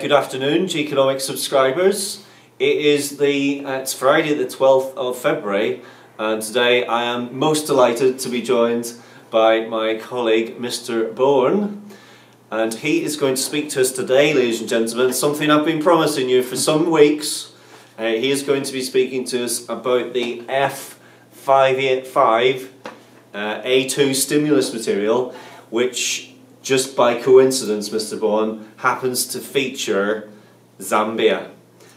Good afternoon, Conomics subscribers. It's Friday the 12th of February, and today I am most delighted to be joined by my colleague Mr Bourn, and he is going to speak to us today, ladies and gentlemen, something I've been promising you for some weeks. He is going to be speaking to us about the F585 A2 stimulus material, which just by coincidence, Mr Bourn, happens to feature Zambia.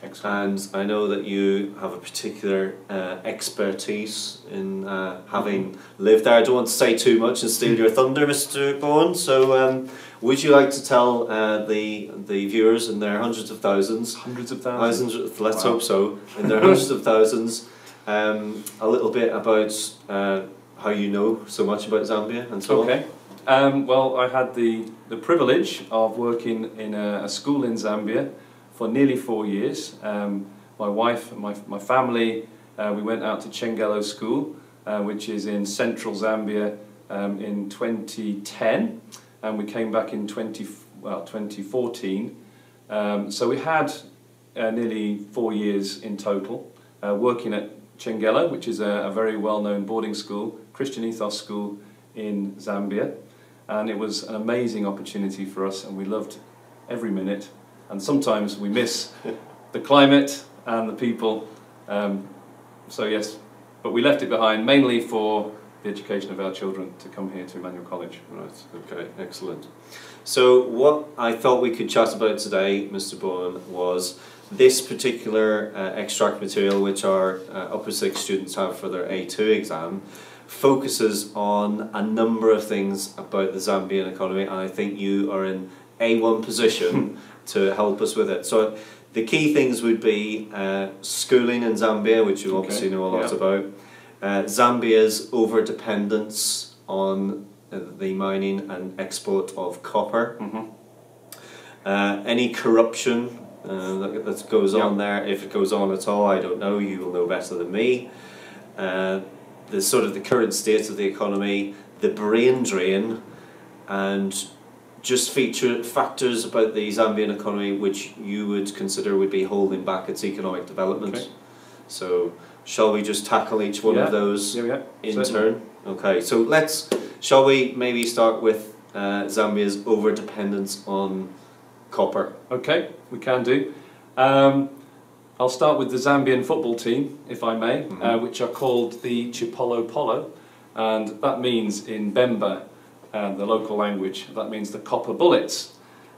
Excellent. And I know that you have a particular expertise in having lived there. I don't want to say too much and steal your thunder, Mr Bourn, so would you like to tell the viewers in their hundreds of thousands, let's hope so, in their hundreds of thousands, a little bit about how you know so much about Zambia and so on? Well, I had the privilege of working in a school in Zambia for nearly 4 years. My wife and my family, we went out to Chengelo School, which is in central Zambia, in 2010, and we came back in 2014. So we had nearly 4 years in total, working at Chengelo, which is a very well-known boarding school, Christian ethos school in Zambia. And it was an amazing opportunity for us, and we loved every minute. And sometimes we miss the climate and the people. So yes, but we left it behind mainly for the education of our children to come here to Emmanuel College. Right, okay, excellent. So what I thought we could chat about today, Mr Bourn, was this particular extract material which our Upper 6 students have for their A2 exam, focuses on a number of things about the Zambian economy, and I think you are in A1 position to help us with it. So the key things would be schooling in Zambia, which you obviously know a lot about, Zambia's over-dependence on the mining and export of copper, any corruption that goes on there, if it goes on at all, I don't know, you will know better than me. The sort of the current state of the economy, the brain drain, and just factors about the Zambian economy which you would consider would be holding back its economic development. Okay. So shall we just tackle each one of those in turn? Okay, so shall we maybe start with Zambia's over-dependence on copper? Okay, we can do. I'll start with the Zambian football team, if I may, which are called the Chipolo Polo, and that means in Bemba, the local language, that means the copper bullets.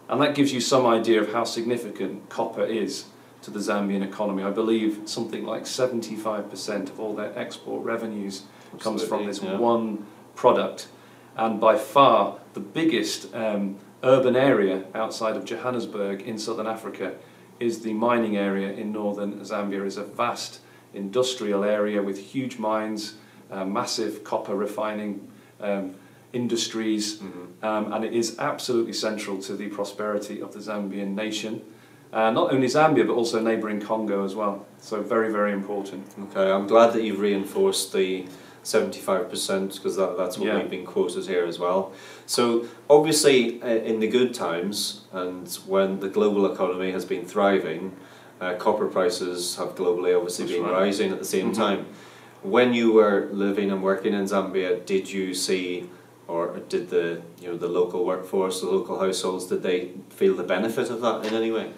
And that gives you some idea of how significant copper is to the Zambian economy. I believe something like 75% of all their export revenues comes from this one product. And by far the biggest urban area outside of Johannesburg in southern Africa is the mining area in northern Zambia. Is a vast industrial area with huge mines, massive copper refining industries, and it is absolutely central to the prosperity of the Zambian nation. Not only Zambia, but also neighbouring Congo as well. So very, very important. Okay, I'm glad that you've reinforced the 75%, because that's what we've been quoted here as well. So obviously in the good times and when the global economy has been thriving, copper prices have globally obviously been rising at the same time. When you were living and working in Zambia, did you see, or did the local workforce, the local households, did they feel the benefit of that in any way?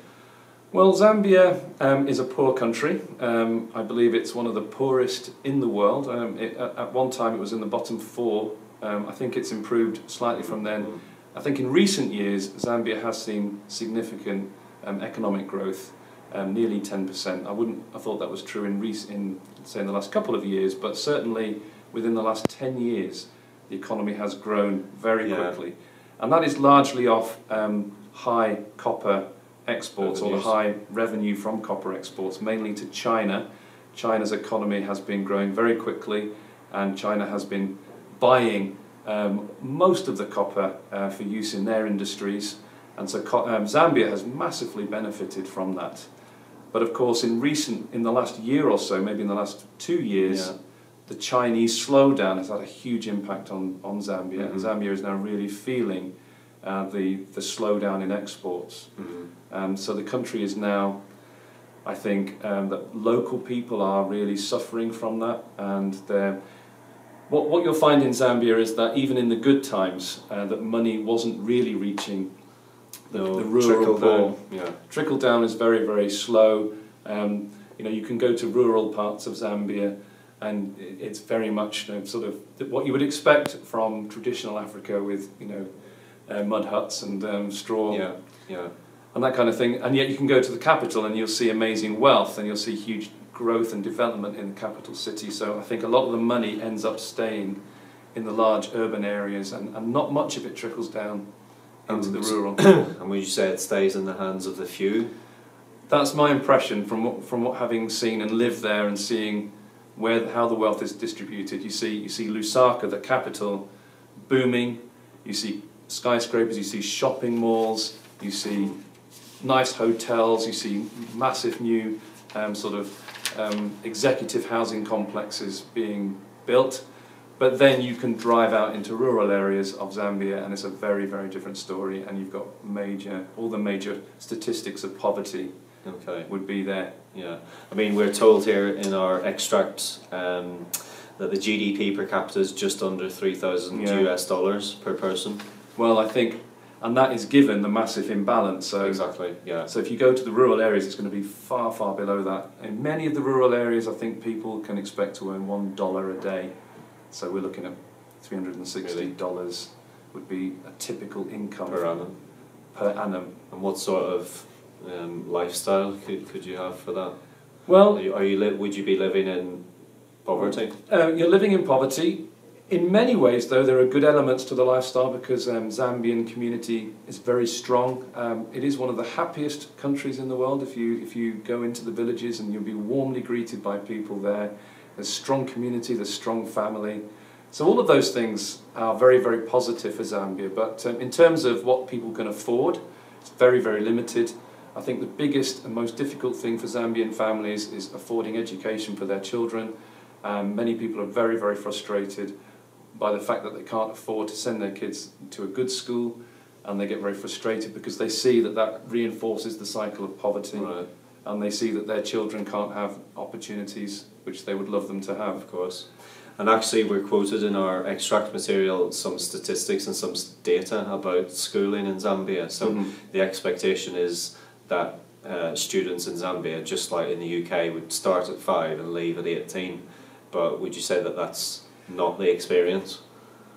Well, Zambia is a poor country. I believe it's one of the poorest in the world. At one time it was in the bottom 4. I think it's improved slightly from then. I think in recent years Zambia has seen significant economic growth, nearly 10%. I wouldn't have thought that was true in the last couple of years, but certainly within the last 10 years the economy has grown very quickly. And that is largely off high copper exports, or the high revenue from copper exports, mainly to China. China's economy has been growing very quickly, and China has been buying most of the copper for use in their industries, and so Zambia has massively benefited from that. But of course in the last year or so, maybe in the last 2 years, the Chinese slowdown has had a huge impact on Zambia, and Zambia is now really feeling the slowdown in exports. So the country is now, I think, that local people are really suffering from that, and what you'll find in Zambia is that even in the good times, that money wasn't really reaching the rural poor. Trickle down is very, very slow. You know, you can go to rural parts of Zambia, and it's very much, you know, sort of what you would expect from traditional Africa, with, you know, mud huts and straw. And that kind of thing. And yet you can go to the capital and you'll see amazing wealth, and you'll see huge growth and development in the capital city. So I think a lot of the money ends up staying in the large urban areas, and not much of it trickles down into the rural. And would you say it stays in the hands of the few? That's my impression from what having seen and lived there, and seeing how the wealth is distributed. You see Lusaka, the capital, booming. You see skyscrapers. You see shopping malls. You see nice hotels. You see massive new executive housing complexes being built. But then you can drive out into rural areas of Zambia, and it's a very, very different story. And you've got all the major statistics of poverty would be there. Yeah, I mean, we're told here in our extract that the GDP per capita is just under $3,000 US per person. Well, I think, and that is given the massive imbalance. So exactly, yeah. So if you go to the rural areas, it's going to be far, far below that. In many of the rural areas, I think people can expect to earn $1 a day. So we're looking at $360 would be a typical income per annum. Per annum. And what sort of lifestyle could you have for that? Well, would you be living in poverty? You're living in poverty. In many ways, though, there are good elements to the lifestyle, because Zambian community is very strong. It is one of the happiest countries in the world. If you go into the villages, and you'll be warmly greeted by people there. There's strong community, there's strong family. So all of those things are very, very positive for Zambia. But in terms of what people can afford, it's very, very limited. I think the biggest and most difficult thing for Zambian families is affording education for their children. Many people are very, very frustrated by the fact that they can't afford to send their kids to a good school, and they get very frustrated because they see that reinforces the cycle of poverty. Right. And they see that their children can't have opportunities which they would love them to have. Of course. And actually, we're quoted in our extract material some statistics and some data about schooling in Zambia. So the expectation is that students in Zambia, just like in the UK, would start at 5 and leave at 18. But would you say that that's not the experience?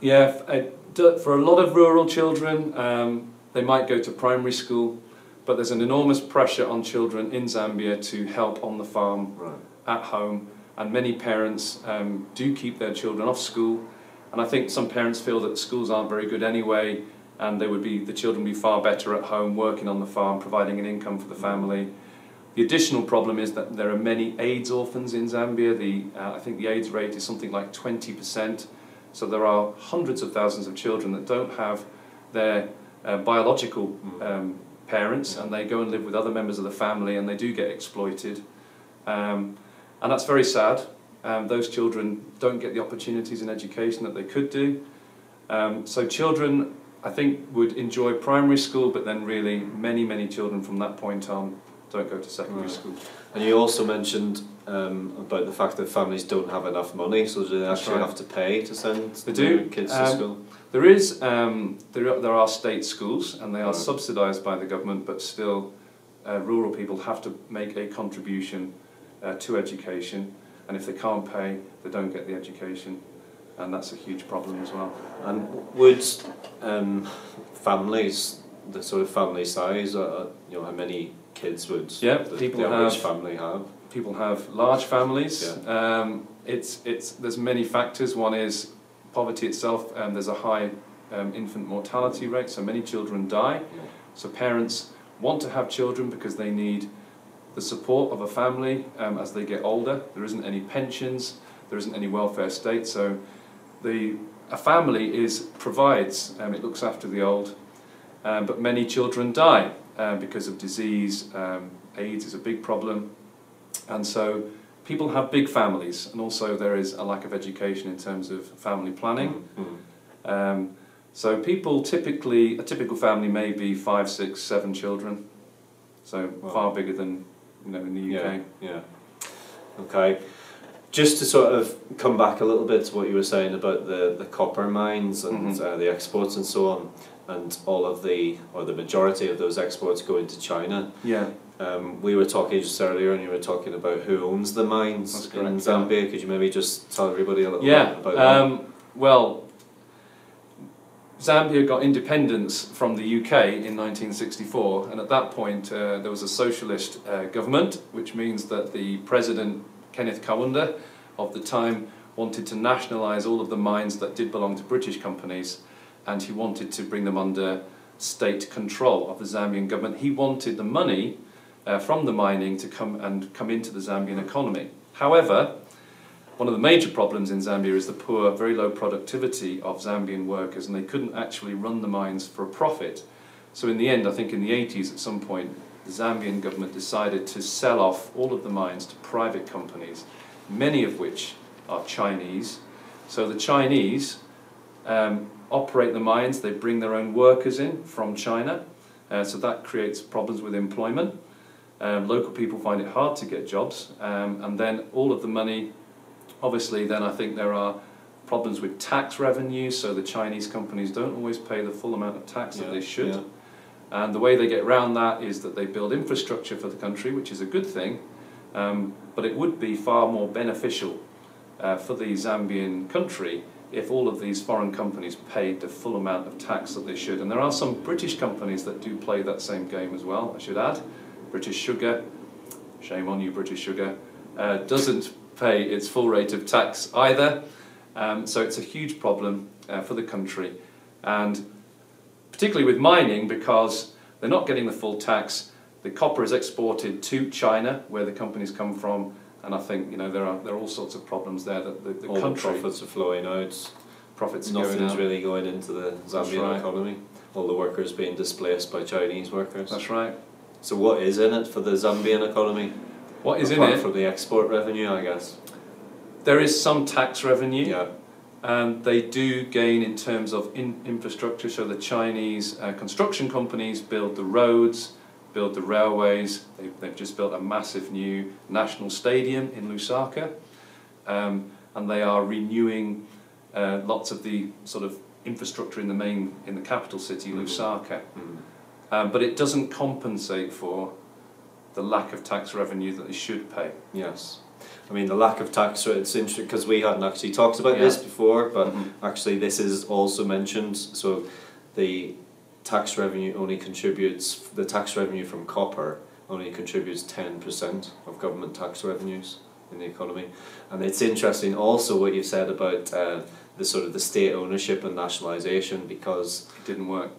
Yeah, for a lot of rural children, they might go to primary school, but there's an enormous pressure on children in Zambia to help on the farm at home, and many parents do keep their children off school, and I think some parents feel that schools aren't very good anyway, and the children would be far better at home working on the farm, providing an income for the family. The additional problem is that there are many AIDS orphans in Zambia. I think the AIDS rate is something like 20%, so there are hundreds of thousands of children that don't have their biological parents, and they go and live with other members of the family, and they do get exploited, and that's very sad. Those children don't get the opportunities in education that they could do. So children, I think, would enjoy primary school, but then really many children from that point on don't go to secondary school. And you also mentioned about the fact that families don't have enough money, so do they actually have to pay to send their kids to school? There are state schools, and they are subsidised by the government, but still rural people have to make a contribution to education, and if they can't pay, they don't get the education, and that's a huge problem as well. And would families, the sort of family size, how many kids would the average family have? People have large families. Yeah. There's many factors. One is poverty itself, and there's a high infant mortality rate, so many children die. Yeah. So parents want to have children because they need the support of a family as they get older. There isn't any pensions, there isn't any welfare state, so a family provides, it looks after the old, but many children die because of disease. AIDS is a big problem, and so people have big families, and also there is a lack of education in terms of family planning. So people typically, a typical family may be 5, 6, 7 children. So far bigger than in the UK. Yeah. Okay. Just to sort of come back a little bit to what you were saying about the copper mines and the exports and so on, and all of the majority of those exports going to China. Yeah. We were talking just earlier, and you were talking about who owns the mines in Zambia. Could you maybe just tell everybody a little bit about that? Well, Zambia got independence from the UK in 1964, and at that point there was a socialist government, which means that the president, Kenneth Kaunda, of the time wanted to nationalise all of the mines that did belong to British companies, and he wanted to bring them under state control of the Zambian government. He wanted the money from the mining to come into the Zambian economy. However, one of the major problems in Zambia is the poor, very low productivity of Zambian workers, and they couldn't actually run the mines for a profit. So in the end, I think in the 80s at some point, the Zambian government decided to sell off all of the mines to private companies, many of which are Chinese. So the Chinese operate the mines, they bring their own workers in from China, so that creates problems with employment. Local people find it hard to get jobs, and then all of the money, obviously then I think there are problems with tax revenue, so the Chinese companies don't always pay the full amount of tax that they should. Yeah. And the way they get around that is that they build infrastructure for the country, which is a good thing, but it would be far more beneficial for the Zambian country if all of these foreign companies paid the full amount of tax that they should. And there are some British companies that do play that same game as well, I should add. British Sugar, shame on you British Sugar, doesn't pay its full rate of tax either, so it's a huge problem for the country, and particularly with mining, because they're not getting the full tax. The copper is exported to China, where the companies come from, and I think there are all sorts of problems there that the all country, the profits are flowing out. Profits are Nothing's going out. really going into the Zambian economy. All the workers being displaced by Chinese workers. That's right. So what is in it for the Zambian economy? What is apart in it? from the export revenue, I guess. There is some tax revenue. Yeah. And they do gain in terms of infrastructure, so the Chinese construction companies build the roads, build the railways. They've just built a massive new national stadium in Lusaka, and they are renewing lots of the sort of infrastructure in the capital city, Lusaka. But it doesn't compensate for the lack of tax revenue that they should pay. Yes. I mean, the lack of tax, it's interesting because we hadn't actually talked about this before, but actually this is also mentioned. So the tax revenue only contributes, the tax revenue from copper only contributes 10% of government tax revenues in the economy. And it's interesting also what you said about the sort of the state ownership and nationalisation, because it didn't work.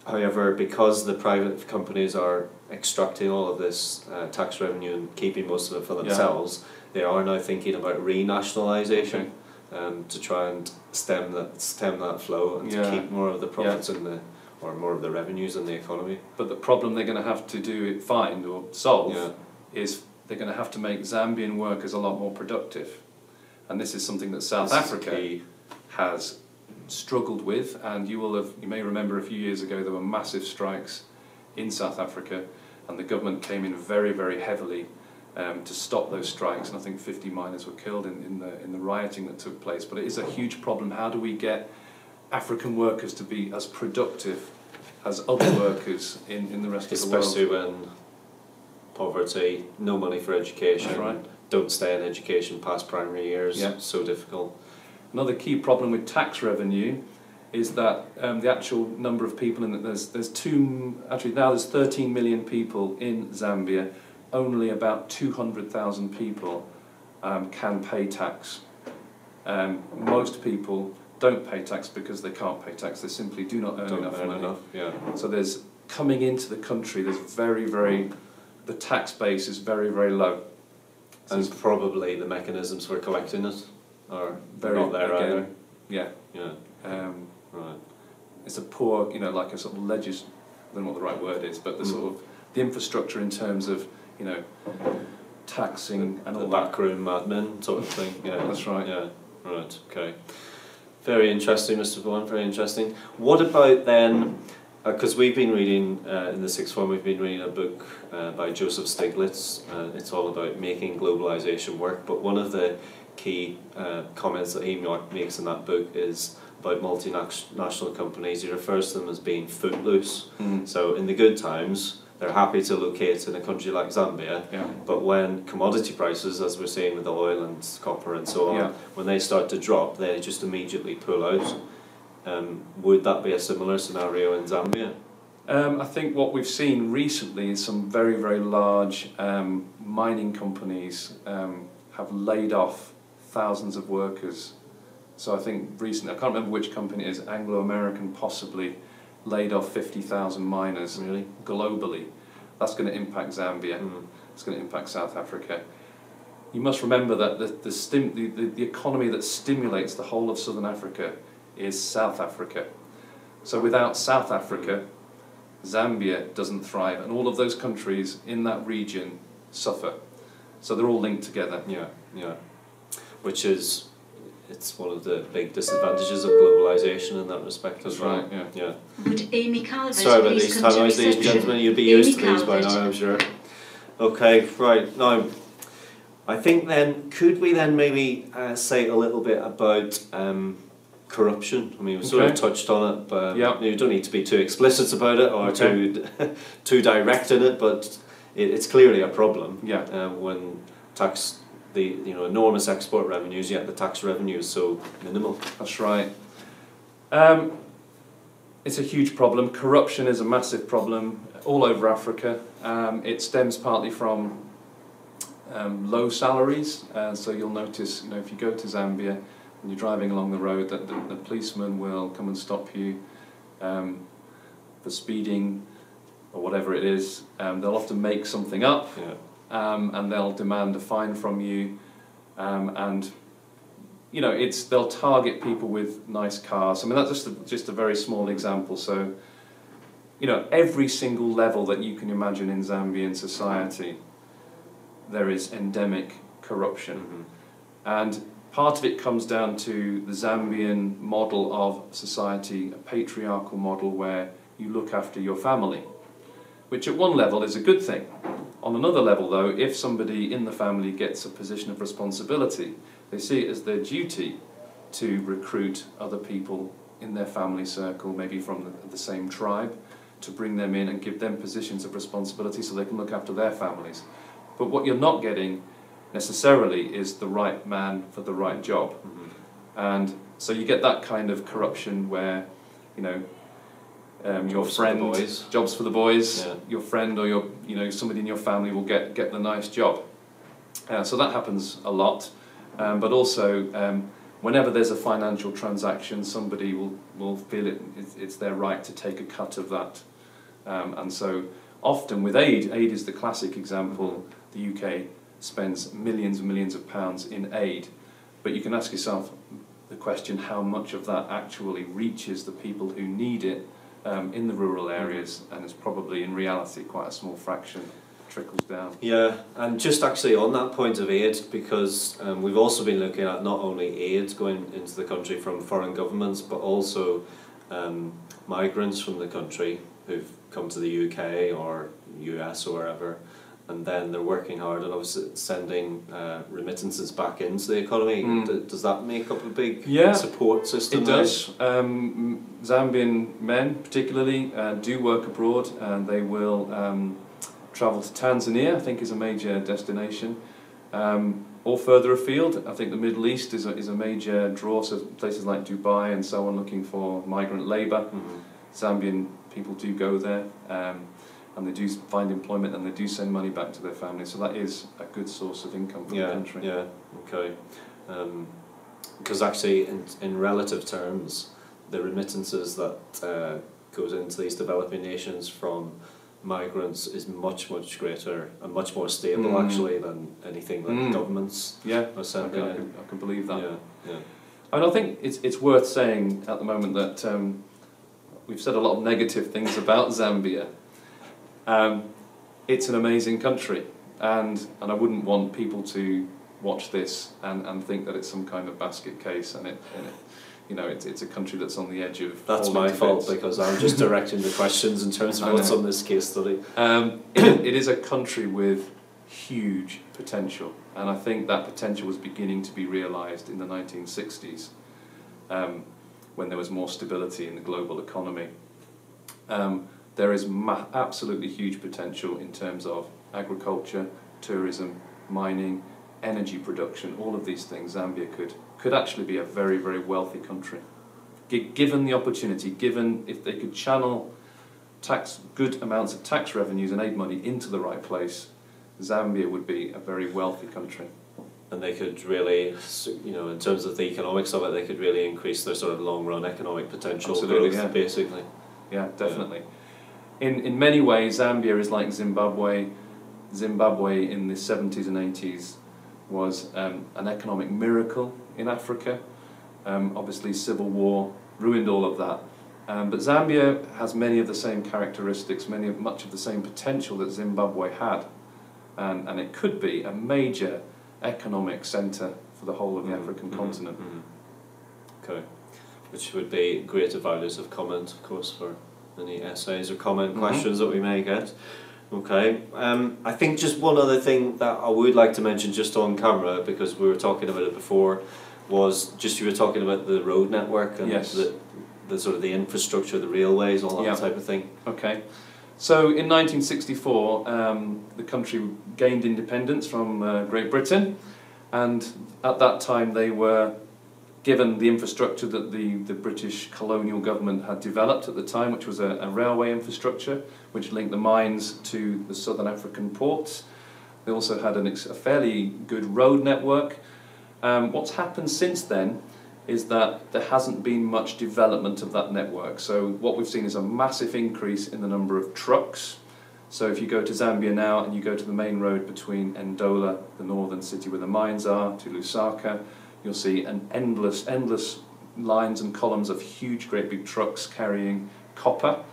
However, because the private companies are extracting all of this tax revenue and keeping most of it for themselves, they are now thinking about renationalisation to try and stem that flow and to keep more of the profits or more of the revenues in the economy. But the problem they're going to have to find or solve is they're going to have to make Zambian workers a lot more productive, and this is something that South Africa has struggled with. And you may remember a few years ago there were massive strikes in South Africa, and the government came in very, very heavily to stop those strikes, and I think 50 miners were killed in the rioting that took place. But it is a huge problem. How do we get African workers to be as productive as other workers in the rest of the world? Especially when poverty, no money for education, don't stay in education past primary years, so difficult. Another key problem with tax revenue is that the actual number of people in there's 13 million people in Zambia. Only about 200,000 people can pay tax. Most people don't pay tax because they can't pay tax. They simply do not earn enough money. So there's coming into the country. There's the tax base is very, very low. And probably the mechanisms for collecting it are not there either. Right. It's a poor, like a sort of I don't know what the right word is, but the sort of the infrastructure in terms of, taxing and all the backroom admin sort of thing. That's right. Yeah. Right. Okay. Very interesting, Mr. Bourn, very interesting. What about then, because we've been reading, in the sixth form, we've been reading a book by Joseph Stiglitz. It's all about making globalization work, but one of the key comments that he makes in that book is about multinational companies. He refers to them as being footloose. So in the good times, they're happy to locate in a country like Zambia, but when commodity prices, as we're seeing with oil and copper and so on, when they start to drop, they just immediately pull out. Would that be a similar scenario in Zambia? I think what we've seen recently is some very, very large mining companies have laid off thousands of workers. So I think recently, I can't remember which company it is, Anglo-American possibly, laid off 50,000 miners globally. That's going to impact Zambia. It's going to impact South Africa. You must remember that the economy that stimulates the whole of Southern Africa is South Africa. So without South Africa, Zambia doesn't thrive, and all of those countries in that region suffer. So they're all linked together. Which is, it's one of the big disadvantages of globalisation in that respect as well. Yeah. Would Amy Calvert Sorry about please these come to timelines, ladies and reception? gentlemen. You'd be Amy used to these by Calvert. now, I'm sure. Okay, right. Now, I think then, could we then maybe say a little bit about corruption? I mean, we sort of touched on it, but you don't need to be too explicit about it or too direct in it, but it's clearly a problem when tax... the enormous export revenues, yet the tax revenue is so minimal. That's right. It's a huge problem. Corruption is a massive problem all over Africa. It stems partly from low salaries. So you'll notice, if you go to Zambia and you're driving along the road, that the policeman will come and stop you for speeding or whatever it is. They'll often make something up. And they'll demand a fine from you, and they'll target people with nice cars. I mean, that's just a very small example. So, every single level that you can imagine in Zambian society, there is endemic corruption, and part of it comes down to the Zambian model of society, a patriarchal model where you look after your family, which at one level is a good thing. On another level, though, if somebody in the family gets a position of responsibility, they see it as their duty to recruit other people in their family circle, maybe from the same tribe, to bring them in and give them positions of responsibility so they can look after their families. But what you're not getting necessarily is the right man for the right job. And so you get that kind of corruption where, your friend, jobs for the boys, your friend or somebody in your family will get the nice job. So that happens a lot, but also whenever there's a financial transaction, somebody will feel it's their right to take a cut of that. And so often with aid is the classic example. The UK spends millions and millions of pounds in aid, but you can ask yourself the question, how much of that actually reaches the people who need it in the rural areas, and it's probably in reality quite a small fraction trickles down. Yeah, and just actually on that point of aid, because we've also been looking at not only aid going into the country from foreign governments, but also migrants from the country who've come to the UK or US or wherever, and then they're working hard and obviously sending remittances back into the economy. Does that make up a big support system? It does. Zambian men particularly do work abroad, and they will travel to Tanzania, I think is a major destination, or further afield. I think the Middle East is a major draw, so places like Dubai and so on looking for migrant labour. Zambian people do go there. And they do find employment, and they do send money back to their families. So that is a good source of income for the country. Yeah, okay. Because actually, in relative terms, the remittances that goes into these developing nations from migrants is much greater and much more stable actually than anything that governments are sending. I can believe that. Yeah. And I think it's worth saying at the moment that we've said a lot of negative things about Zambia. It's an amazing country, and I wouldn't want people to watch this and think that it's some kind of basket case, and you know, it's a country that's on the edge of. That's my fault because I'm just directing the questions in terms of what's on this case study. It is a country with huge potential, and I think that potential was beginning to be realised in the 1960s, when there was more stability in the global economy. There is absolutely huge potential in terms of agriculture, tourism, mining, energy production, all of these things. Zambia could actually be a very, very wealthy country. Given the opportunity, given if they could channel good amounts of tax revenues and aid money into the right place, Zambia would be a very wealthy country. And they could really, you know, in terms of the economics of it, they could really increase their sort of long-run economic potential. Absolutely, growth, yeah. Basically. Yeah, definitely. In many ways, Zambia is like Zimbabwe. Zimbabwe in the 70s and 80s was an economic miracle in Africa. Obviously, civil war ruined all of that. But Zambia has many of the same characteristics, much of the same potential that Zimbabwe had. And it could be a major economic centre for the whole of the African continent. Okay. Which would be great values of comment, of course, for any essays or comment questions that we may get. Okay. I think just one other thing that I would like to mention just on camera, because we were talking about it before, was just you were talking about the road network and the sort of the infrastructure, the railways, all that type of thing. Okay. So in 1964, the country gained independence from Great Britain, and at that time they were given the infrastructure that the British colonial government had developed at the time, which was a railway infrastructure which linked the mines to the southern African ports. They also had a fairly good road network. What's happened since then is that there hasn't been much development of that network. So what we've seen is a massive increase in the number of trucks. So if you go to Zambia now and you go to the main road between Ndola, the northern city where the mines are, to Lusaka, you'll see an endless lines and columns of huge, great big trucks carrying copper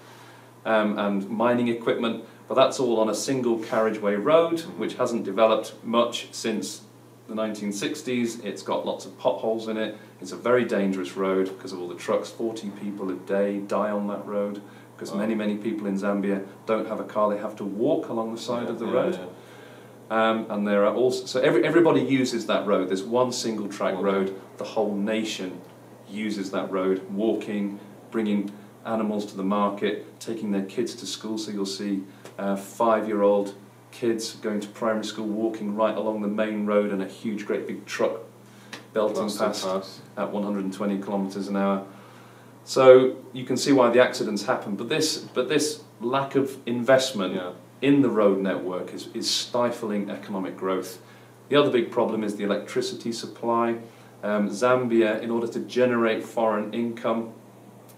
and mining equipment. But that's all on a single carriageway road, which hasn't developed much since the 1960s. It's got lots of potholes in it. It's a very dangerous road because of all the trucks. 40 people a day die on that road because many people in Zambia don't have a car. They have to walk along the side of the road. And there are also, so everybody uses that road. There's one single track road. The whole nation uses that road, walking, bringing animals to the market, taking their kids to school. So you'll see 5-year-old kids going to primary school walking right along the main road, and a huge great big truck belting past at 120 kilometers an hour. So you can see why the accidents happen. But this lack of investment in the road network is stifling economic growth. The other big problem is the electricity supply. Zambia, in order to generate foreign income,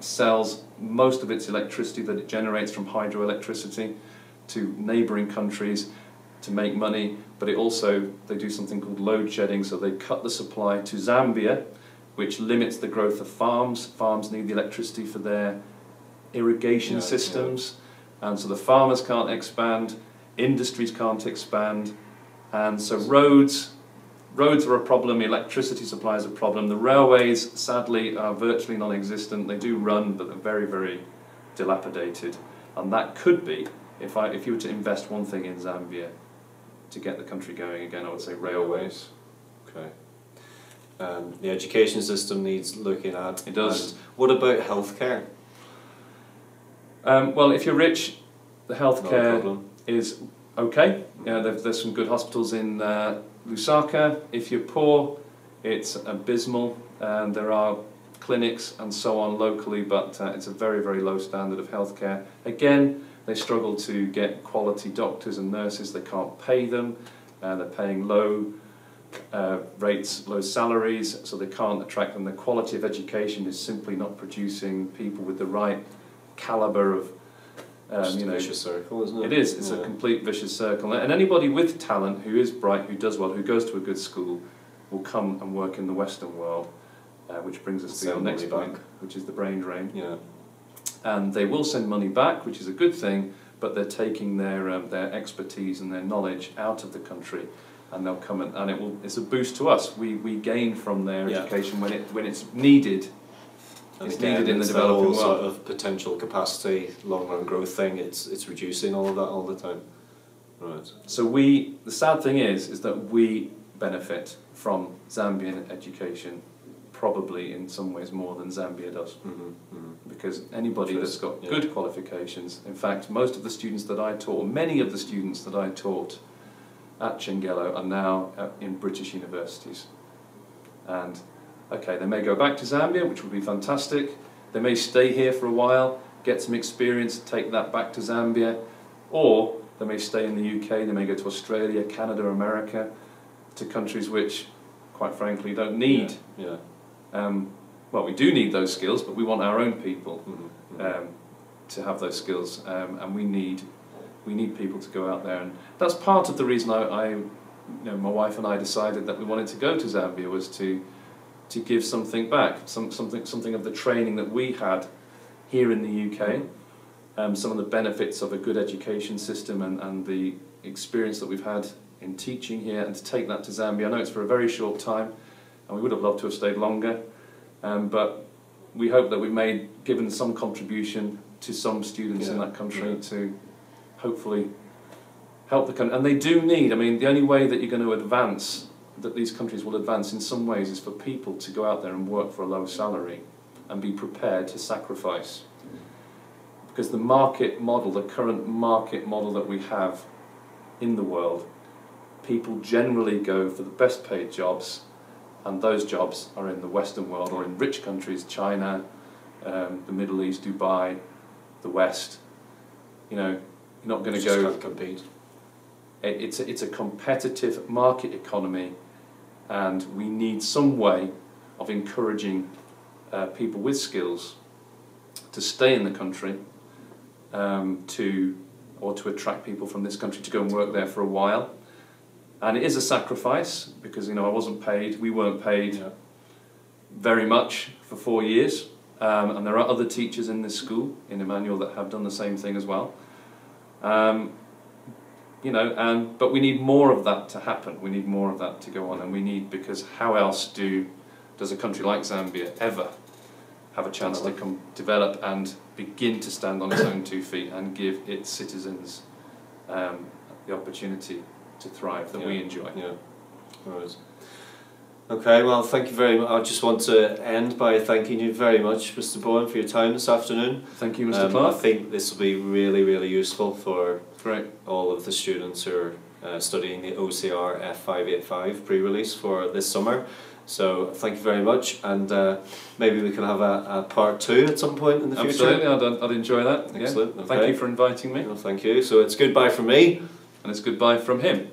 sells most of its electricity that it generates from hydroelectricity to neighbouring countries to make money, but they do something called load shedding, so they cut the supply to Zambia, which limits the growth of farms. Farms need the electricity for their irrigation systems, and so the farmers can't expand, industries can't expand, and so roads are a problem, electricity supply is a problem. The railways, sadly, are virtually non-existent. They do run, but they're very, very dilapidated, and that could be, if you were to invest one thing in Zambia to get the country going again, I would say railways. Okay. The education system needs looking at. It does. And what about healthcare? Well, if you're rich, the healthcare is okay. There's some good hospitals in Lusaka. If you're poor, it's abysmal. There are clinics and so on locally, but it's a very, very low standard of healthcare. Again, they struggle to get quality doctors and nurses. They can't pay them. They're paying low rates, low salaries, so they can't attract them. The quality of education is simply not producing people with the right calibre of It's a vicious circle, isn't it? It is. It's a complete vicious circle. And anybody with talent, who is bright, who does well, who goes to a good school, will come and work in the Western world, which brings us to our next point, which is the brain drain. Yeah. And they will send money back, which is a good thing, but they're taking their expertise and their knowledge out of the country, and they'll come and it's a boost to us. We gain from their education when it's needed And it's again, needed in the it's developing whole world. sort of potential capacity, long-run growth thing. It's reducing all of that all the time. Right. So the sad thing is that we benefit from Zambian education, probably in some ways more than Zambia does. Because anybody that's got good qualifications, in fact, most of the students that I taught, or many of the students that I taught at Chingelo are now in British universities. And okay, they may go back to Zambia, which would be fantastic. They may stay here for a while, get some experience, take that back to Zambia, or they may stay in the UK, they may go to Australia, Canada, America, to countries which, quite frankly, don't need. Well, we do need those skills, but we want our own people to have those skills, and we need people to go out there. And that's part of the reason my wife and I decided that we wanted to go to Zambia, was to give something back, something of the training that we had here in the UK. Some of the benefits of a good education system and the experience that we've had in teaching here, and to take that to Zambia. I know it's for a very short time, and we would have loved to have stayed longer, but we hope that we've given some contribution to some students in that country to hopefully help the country. And they do need, I mean, the only way that you're going to advance, that these countries will advance in some ways, is for people to go out there and work for a low salary and be prepared to sacrifice. Because the market model, the current market model that we have in the world, people generally go for the best paid jobs, and those jobs are in the Western world or in rich countries, China, the Middle East, Dubai, the West. You know, you're not going to go... Can't compete. It's a competitive market economy, and we need some way of encouraging people with skills to stay in the country, to attract people from this country to go and work there for a while. And it is a sacrifice, because I wasn't paid, we weren't paid very much for 4 years, and there are other teachers in this school, in Emmanuel, that have done the same thing as well. But we need more of that to happen. We need more of that to go on, and because how else does a country like Zambia ever have a chance to come develop and begin to stand on its own 2 feet and give its citizens the opportunity to thrive that we enjoy. Right. Okay, well, thank you very much. I just want to end by thanking you very much, Mr Bourn, for your time this afternoon. Thank you, Mr Clark. I think this will be really, really useful for all of the students who are studying the OCR F585 pre-release for this summer. So thank you very much, and maybe we can have a part 2 at some point in the future. Absolutely, I'd enjoy that. Excellent. Okay. Thank you for inviting me. Well, thank you. So it's goodbye from me. And it's goodbye from him.